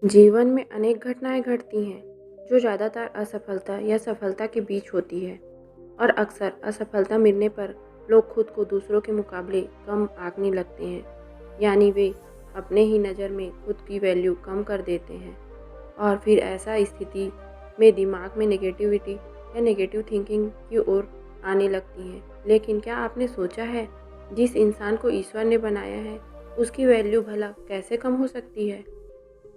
जीवन में अनेक घटनाएं घटती हैं जो ज़्यादातर असफलता या सफलता के बीच होती है और अक्सर असफलता मिलने पर लोग खुद को दूसरों के मुकाबले कम आंकने लगते हैं। यानी वे अपने ही नज़र में खुद की वैल्यू कम कर देते हैं और फिर ऐसा स्थिति में दिमाग में नेगेटिविटी या नेगेटिव थिंकिंग की ओर आने लगती है। लेकिन क्या आपने सोचा है, जिस इंसान को ईश्वर ने बनाया है उसकी वैल्यू भला कैसे कम हो सकती है?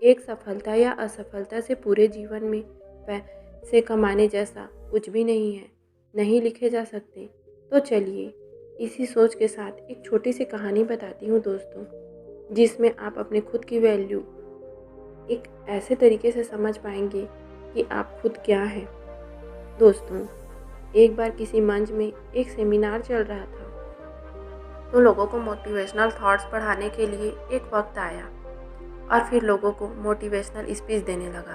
एक सफलता या असफलता से पूरे जीवन में पैसे कमाने जैसा कुछ भी नहीं है, नहीं लिखे जा सकते। तो चलिए इसी सोच के साथ एक छोटी सी कहानी बताती हूँ दोस्तों, जिसमें आप अपने खुद की वैल्यू एक ऐसे तरीके से समझ पाएंगे कि आप खुद क्या हैं। दोस्तों, एक बार किसी मंच में एक सेमिनार चल रहा था, तो लोगों को मोटिवेशनल थॉट्स पढ़ाने के लिए एक वक्त आया और फिर लोगों को मोटिवेशनल स्पीच देने लगा।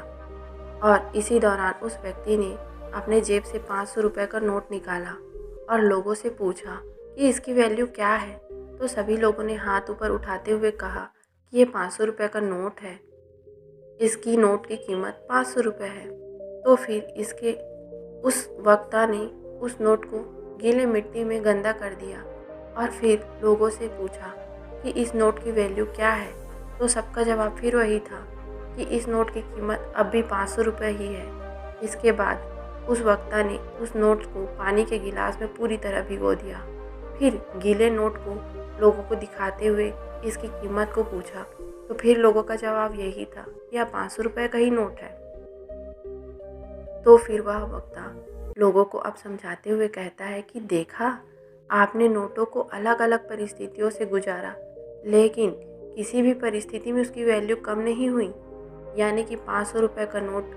और इसी दौरान उस व्यक्ति ने अपने जेब से 500 रुपये का नोट निकाला और लोगों से पूछा कि इसकी वैल्यू क्या है। तो सभी लोगों ने हाथ ऊपर उठाते हुए कहा कि ये 500 रुपये का नोट है, इसकी नोट की कीमत 500 रुपये है। तो फिर इसके उस वक्ता ने उस नोट को गीले मिट्टी में गंदा कर दिया और फिर लोगों से पूछा कि इस नोट की वैल्यू क्या है। तो सबका जवाब फिर वही था कि इस नोट की कीमत अब भी 500 रुपये ही है। इसके बाद उस वक्ता ने उस नोट को पानी के गिलास में पूरी तरह भिगो दिया, फिर गीले नोट को लोगों को दिखाते हुए इसकी कीमत को पूछा। तो फिर लोगों का जवाब यही था, यह 500 रुपये का ही नोट है। तो फिर वह वक्ता लोगों को अब समझाते हुए कहता है कि देखा, आपने नोटों को अलग अलग परिस्थितियों से गुजारा, लेकिन किसी भी परिस्थिति में उसकी वैल्यू कम नहीं हुई। यानी कि 500 रुपये का नोट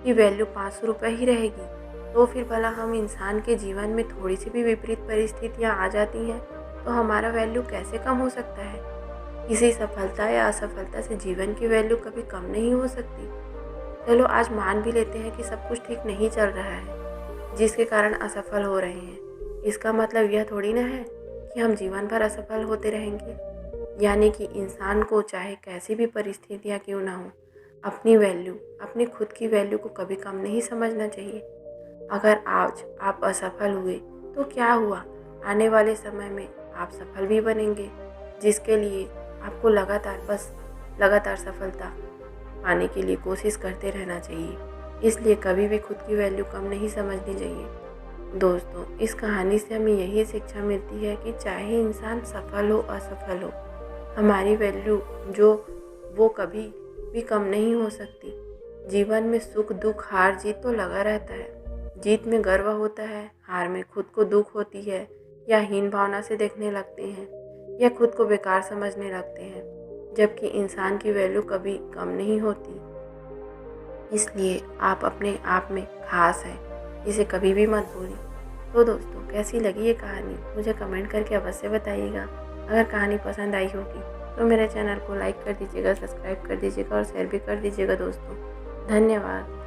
की वैल्यू 500 रुपये ही रहेगी। तो फिर भला हम इंसान के जीवन में थोड़ी सी भी विपरीत परिस्थितियाँ आ जाती हैं तो हमारा वैल्यू कैसे कम हो सकता है? किसी सफलता या असफलता से जीवन की वैल्यू कभी कम नहीं हो सकती। चलो आज मान भी लेते हैं कि सब कुछ ठीक नहीं चल रहा है, जिसके कारण असफल हो रहे हैं। इसका मतलब यह थोड़ी ना है कि हम जीवन भर असफल होते रहेंगे। यानी कि इंसान को चाहे कैसी भी परिस्थितियाँ क्यों ना हो, अपनी वैल्यू, अपनी खुद की वैल्यू को कभी कम नहीं समझना चाहिए। अगर आज आप असफल हुए तो क्या हुआ, आने वाले समय में आप सफल भी बनेंगे, जिसके लिए आपको लगातार सफलता पाने के लिए कोशिश करते रहना चाहिए। इसलिए कभी भी खुद की वैल्यू कम नहीं समझनी चाहिए। दोस्तों, इस कहानी से हमें यही शिक्षा मिलती है कि चाहे इंसान सफल हो असफल हो, हमारी वैल्यू जो वो कभी भी कम नहीं हो सकती। जीवन में सुख दुख हार जीत तो लगा रहता है। जीत में गर्व होता है, हार में खुद को दुख होती है, या हीन भावना से देखने लगते हैं, या खुद को बेकार समझने लगते हैं। जबकि इंसान की वैल्यू कभी कम नहीं होती। इसलिए आप अपने आप में खास हैं, इसे कभी भी मत भूलिए। तो दोस्तों, कैसी लगी ये कहानी मुझे कमेंट करके अवश्य बताइएगा। अगर कहानी पसंद आई होगी तो मेरे चैनल को लाइक कर दीजिएगा, सब्सक्राइब कर दीजिएगा और शेयर भी कर दीजिएगा दोस्तों। धन्यवाद।